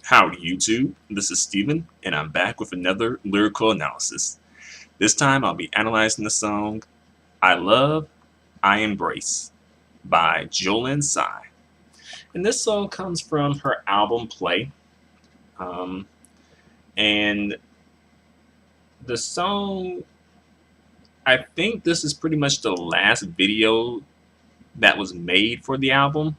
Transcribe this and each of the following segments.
Howdy YouTube, this is Steven, and I'm back with another lyrical analysis. This time I'll be analyzing the song I Love, I Embrace by Jolin Tsai. And this song comes from her album Play. Um, and the song, I think this is pretty much the last video that was made for the album.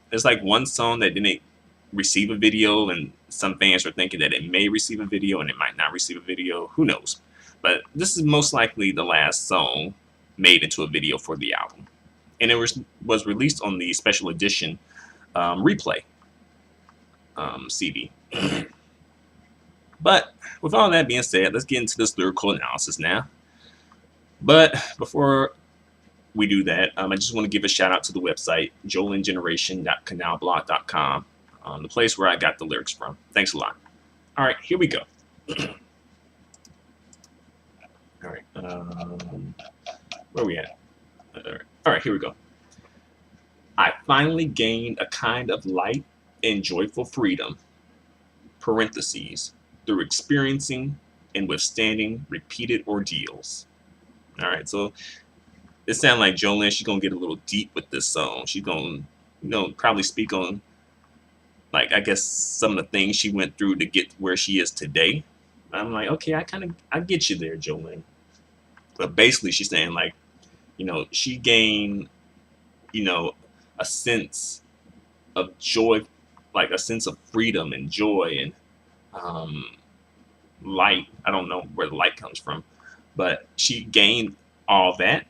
There's like one song that didn't receive a video, and some fans are thinking that it may receive a video and it might not receive a video. Who knows? But this is most likely the last song made into a video for the album, and it was released on the special edition replay CD. But with all that being said, let's get into this lyrical analysis now. But before we do that, I just want to give a shout out to the website jolingeneration.canalblog.com, the place where I got the lyrics from. Thanks a lot. All right, here we go. All right, where are we at? All right, here we go. I finally gained a kind of light and joyful freedom, parentheses, through experiencing and withstanding repeated ordeals. All right, so it sounds like Jolin, she's gonna get a little deep with this song. She's gonna, probably speak on, like, I guess some of the things she went through to get where she is today. I'm like, okay, I get you there, Jolin. But basically, she's saying like, she gained, a sense of joy, like a sense of freedom and joy and light. I don't know where the light comes from, but she gained all that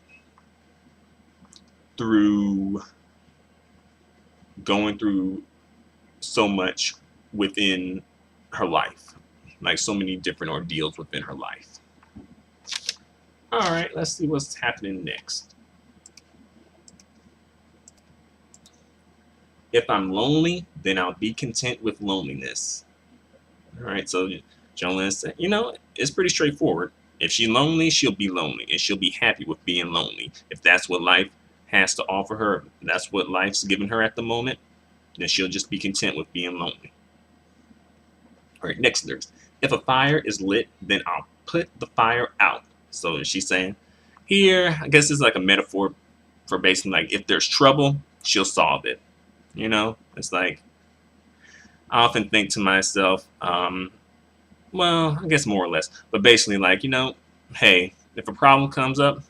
through going through so much within her life, like so many different ordeals within her life. All right, let's see what's happening next. If I'm lonely, then I'll be content with loneliness. All right, so Jolin said, it's pretty straightforward. If she's lonely, she'll be lonely, and she'll be happy with being lonely. If that's what life has to offer her, that's what life's giving her at the moment, then she'll just be content with being lonely. All right, next lyrics. If a fire is lit, then I'll put the fire out. So she's saying here, I guess it's like a metaphor for basically like if there's trouble, she'll solve it. It's like I often think to myself, well, I guess more or less, but basically like, hey, if a problem comes up,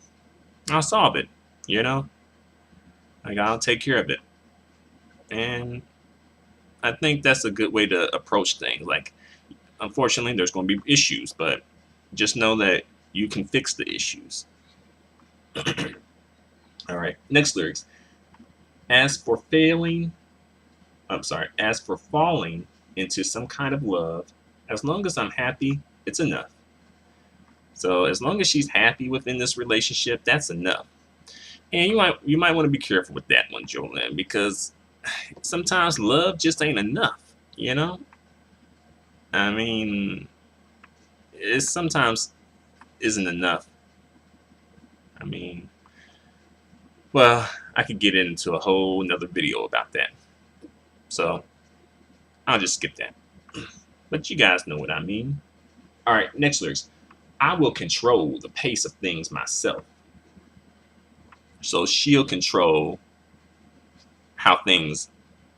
I'll solve it, like I'll take care of it. And I think that's a good way to approach things. Like, unfortunately, there's going to be issues, but just know that you can fix the issues. All right, next lyrics. As for falling into some kind of love, as long as I'm happy, it's enough. So as long as she's happy within this relationship, that's enough. And you might want to be careful with that one, Jolin, because sometimes love just ain't enough, I mean, it sometimes isn't enough. I mean, well, I could get into a whole another video about that. So I'll just skip that. But you guys know what I mean. All right, next lyrics. I will control the pace of things myself. So she'll control how things,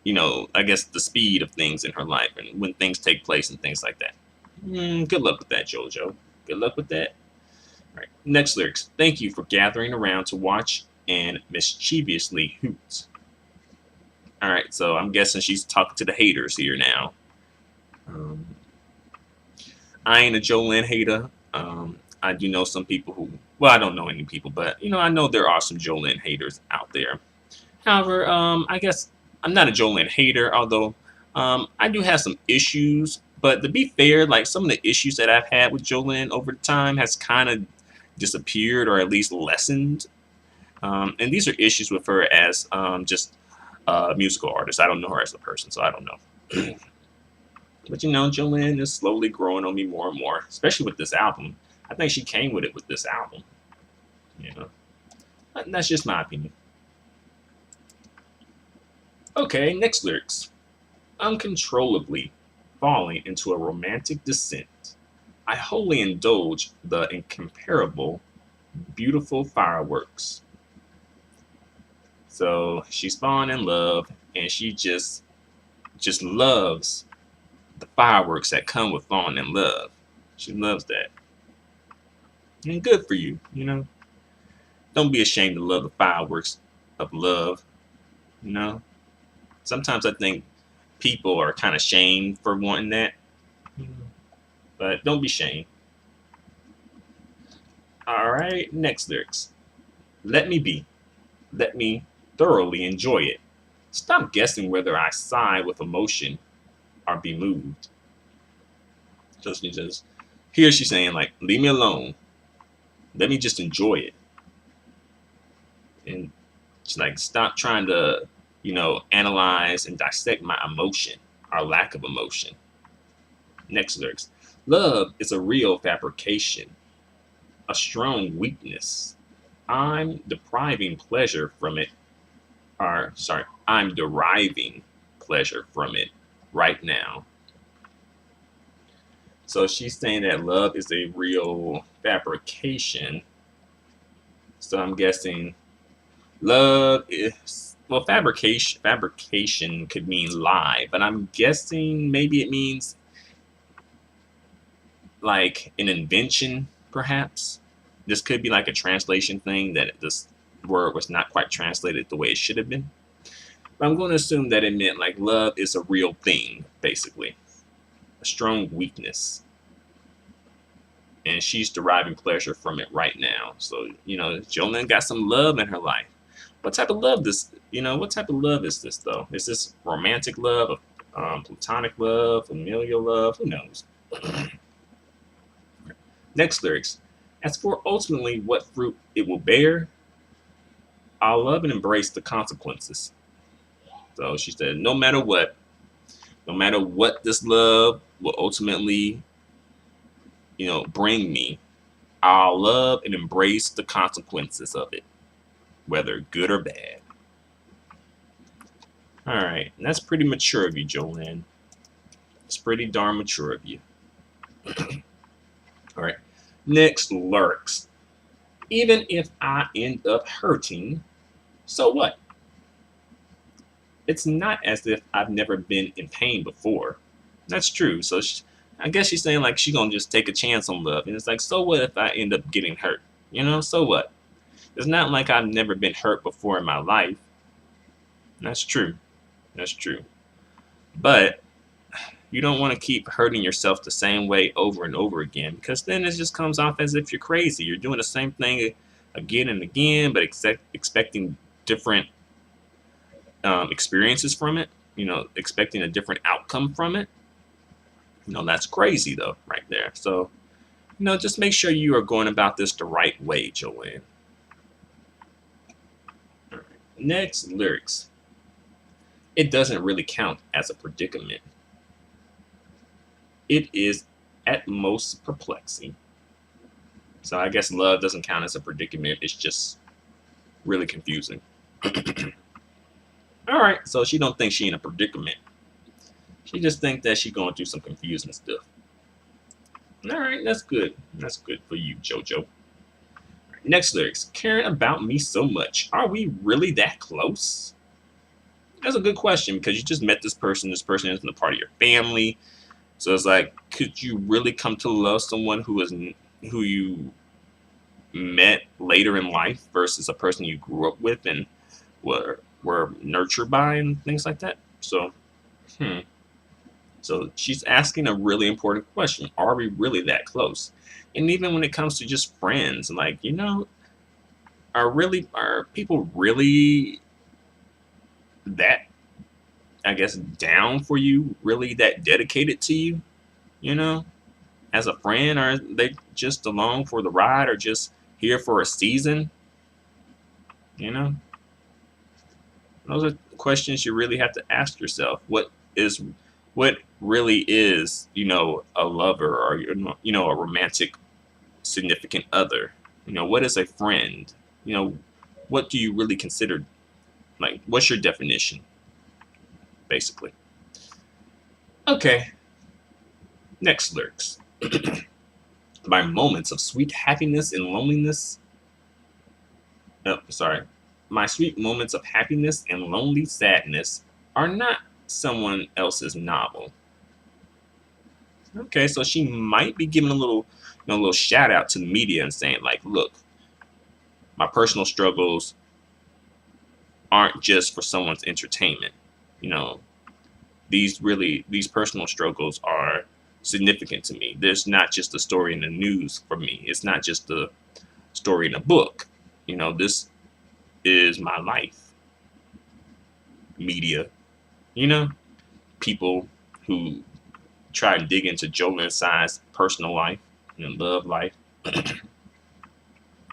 I guess the speed of things in her life and when things take place and things like that. Good luck with that, JoJo. Good luck with that. All right, next lyrics. Thank you for gathering around to watch and mischievously hoot. All right, so I'm guessing she's talking to the haters here now. I ain't a Jolin hater. I do know some people who, well, I don't know any people, but I know there are some Jolin haters out there. However, I guess I'm not a Jolin hater, although I do have some issues. But to be fair, like some of the issues that I've had with Jolin over time has kind of disappeared or at least lessened. And these are issues with her as just a musical artist. I don't know her as a person, so I don't know. But Jolin is slowly growing on me more and more, especially with this album. I think she came with it with this album. That's just my opinion. Okay, next lyrics. uncontrollably falling into a romantic descent. I wholly indulge the incomparable, beautiful fireworks. So she's fallen in love, and she just loves the fireworks that come with falling in love. She loves that, and good for you. Don't be ashamed to love the fireworks of love. You know, sometimes I think people are kind of shamed for wanting that, but don't be shamed. All right, next lyrics. Let me be. Let me thoroughly enjoy it. Stop guessing whether I sigh with emotion or be moved. So she just here she's saying like, leave me alone. Let me just enjoy it. And she's like, stop trying to, analyze and dissect my emotion or lack of emotion. Next lyrics. Love is a real fabrication, a strong weakness. I'm depriving pleasure from it, or sorry, I'm deriving pleasure from it right now. So she's saying that love is a real fabrication. So I'm guessing love is, well, fabrication could mean lie, but I'm guessing maybe it means like an invention, perhaps. This could be like a translation thing that this word was not quite translated the way it should have been. But I'm going to assume that it meant like love is a real thing, basically. A strong weakness. And she's deriving pleasure from it right now. So, Jolin got some love in her life. What type of love what type of love is this though? Is this romantic love, platonic love, familial love? Who knows? Next lyrics. As for ultimately what fruit it will bear, I'll love and embrace the consequences. So she said, no matter what this love will ultimately, bring me, I'll love and embrace the consequences of it, whether good or bad. All right, and that's pretty mature of you, Jolin. It's pretty darn mature of you. All right, next lyrics. Even if I end up hurting, so what? It's not as if I've never been in pain before. That's true. So I guess she's saying like she's gonna just take a chance on love, and it's like, so what if I end up getting hurt? So what? It's not like I've never been hurt before in my life. That's true. That's true. But you don't want to keep hurting yourself the same way over and over again, because then it just comes off as if you're crazy. You're doing the same thing again and again, but expecting different experiences from it. Expecting a different outcome from it. That's crazy though, right there. So, just make sure you are going about this the right way, Jolin. Right. Next lyrics. It doesn't really count as a predicament. It is at most perplexing. So I guess love doesn't count as a predicament. It's just really confusing. All right, so she don't think she in a predicament. She just think that she going through some confusing stuff. All right, that's good. That's good for you, JoJo. Right, next lyrics. Caring about me so much. Are we really that close? That's a good question because you just met this person. This person isn't a part of your family. So it's like, could you really come to love someone who you met later in life versus a person you grew up with and were nurtured by and things like that? So, So she's asking a really important question. Are we really that close? And even when it comes to just friends, like, are people really that, I guess, down for you, really that dedicated to you, as a friend? Or are they just along for the ride or just here for a season? Those are questions you really have to ask yourself. What really is, a lover or, a romantic significant other? What is a friend? What do you really consider? Like, what's your definition, basically? Okay, next lyrics. My moments of sweet happiness and loneliness. Oh, sorry. My sweet moments of happiness and lonely sadness are not someone else's novel. Okay, so she might be giving a little, little shout out to the media and saying like, look, my personal struggles aren't just for someone's entertainment. You know, these personal struggles are significant to me. There's not just a story in the news for me. It's not just a story in a book. This is my life. Media, you know, people who try and dig into Jolin Tsai's personal life and love life. All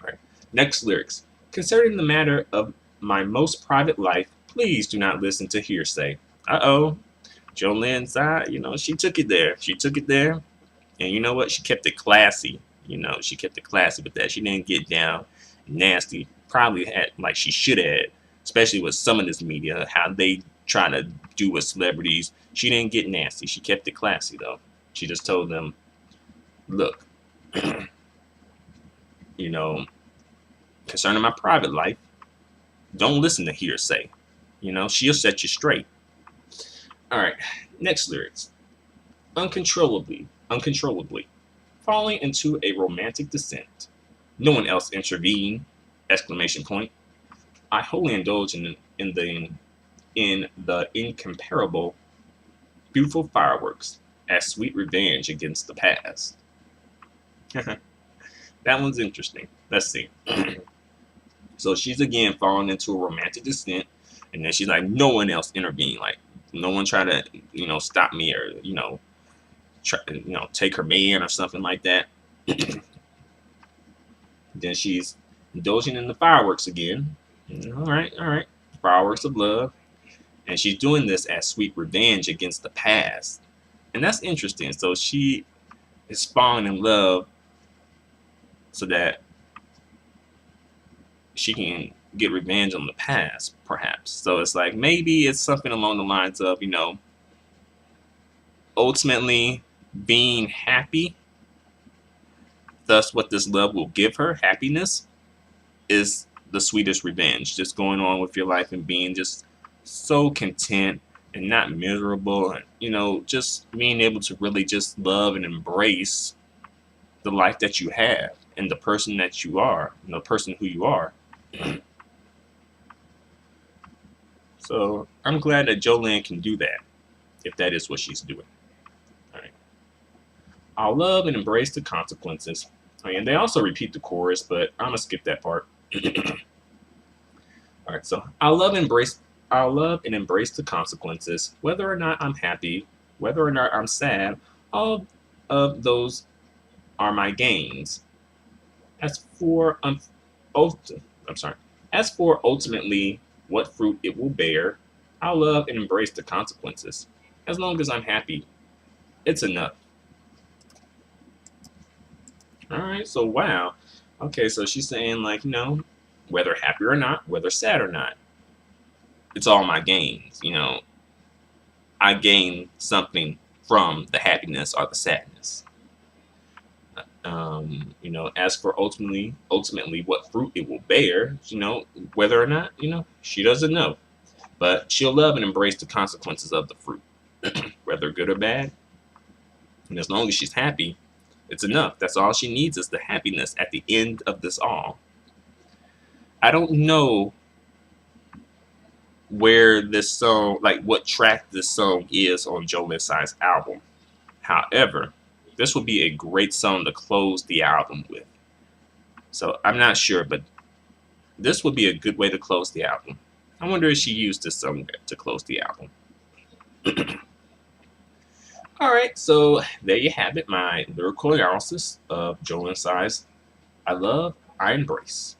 right. Next lyrics. Concerning the matter of my most private life, please do not listen to hearsay. Uh-oh. Jolin Tsai, she took it there. She took it there. And you know what? She kept it classy. She kept it classy with that. She didn't get down nasty. Probably had like she should have, especially with some of this media, how they try to do with celebrities. She didn't get nasty. She kept it classy though. She just told them, look, you know, concerning my private life, don't listen to hearsay. She'll set you straight. All right, next lyrics. Uncontrollably, falling into a romantic descent. No one else intervened! Exclamation point. I wholly indulge in the incomparable, beautiful fireworks as sweet revenge against the past. That one's interesting. Let's see. So she's again falling into a romantic descent, and then she's like, no one else intervened. Like, no one tried to, stop me or, try, take her man or something like that. Then she's indulging in the fireworks again. All right, all right. Fireworks of love. And she's doing this as sweet revenge against the past. And that's interesting. So she is falling in love so that she can get revenge on the past, perhaps. So it's like maybe it's something along the lines of, ultimately being happy. Thus, what this love will give her, happiness, is the sweetest revenge. Just going on with your life and being just so content and not miserable. And, just being able to really just love and embrace the life that you have and the person that you are, and the person who you are. So I'm glad that Jolin can do that, if that is what she's doing. All right. I'll love and embrace the consequences. And they also repeat the chorus, but I'm gonna skip that part. All right. So I'll love and embrace the consequences, whether or not I'm happy, whether or not I'm sad. All of those are my gains. As for As for ultimately what fruit it will bear, I'll love and embrace the consequences. As long as I'm happy, it's enough. All right, so wow. Okay, so she's saying like, whether happy or not, whether sad or not, it's all my gains. I gain something from the happiness or the sadness. As for ultimately what fruit it will bear, whether or not, she doesn't know. But she'll love and embrace the consequences of the fruit, whether good or bad. And as long as she's happy, it's enough. That's all she needs is the happiness at the end of this all. I don't know where this song, like what track this song is on Jolin Tsai's album. However, this would be a great song to close the album with. So I'm not sure, but this would be a good way to close the album. I wonder if she used this song to close the album. All right, so there you have it, my lyrical analysis of Jolin Tsai's I Love, I Embrace.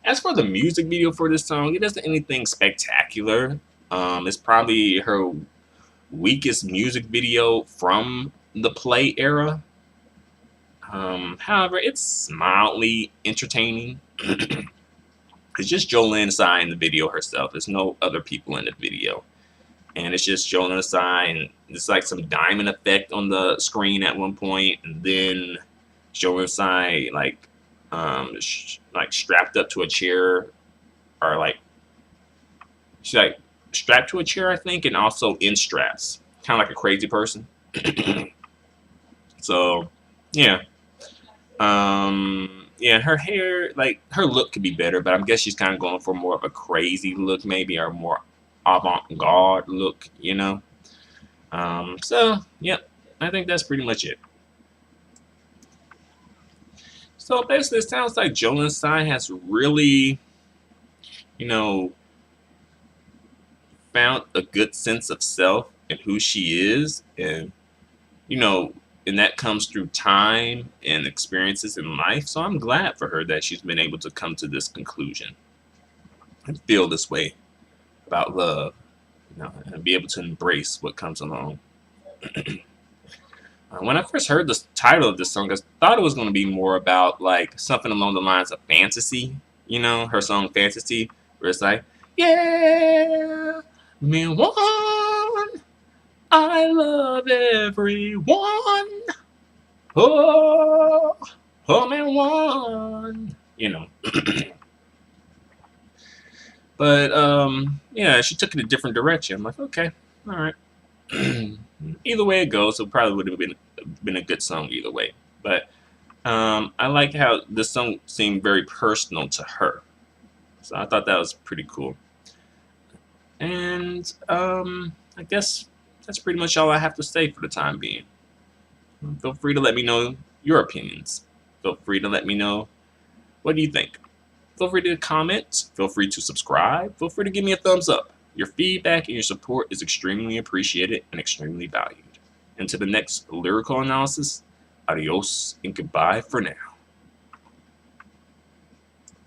As for the music video for this song, it isn't anything spectacular. It's probably her weakest music video from the Play era. However, it's mildly entertaining. It's just Jolin Tsai in the video herself. There's no other people in the video. and it's just Jolin Tsai, and it's like some diamond effect on the screen at one point, and then Jolin Tsai like strapped up to a chair, or like she's like strapped to a chair, I think, and also in straps, kind of like a crazy person. So, yeah. Yeah, her hair, like her look could be better, but I guess she's kind of going for more of a crazy look, maybe, or more avant-garde look, you know. So, yep, I think that's pretty much it. So basically, it sounds like Jolin Tsai has really, you know, found a good sense of self and who she is, and you know, and that comes through time and experiences in life. So I'm glad for her that she's been able to come to this conclusion and feel this way about love, you know, and be able to embrace what comes along. When I first heard the title of this song, I thought it was going to be more about like something along the lines of fantasy, you know, her song Fantasy, where it's like, yeah, me one, I love everyone. Oh, oh man, one. You know. But yeah, she took it a different direction. I'm like, okay, all right. Either way it goes, it probably would have been a good song either way. But I like how this song seemed very personal to her, so I thought that was pretty cool. And I guess that's pretty much all I have to say for the time being. Feel free to let me know your opinions. Feel free to let me know what do you think. Feel free to comment. Feel free to subscribe. Feel free to give me a thumbs up. Your feedback and your support is extremely appreciated and extremely valued. Until the next lyrical analysis, adios and goodbye for now.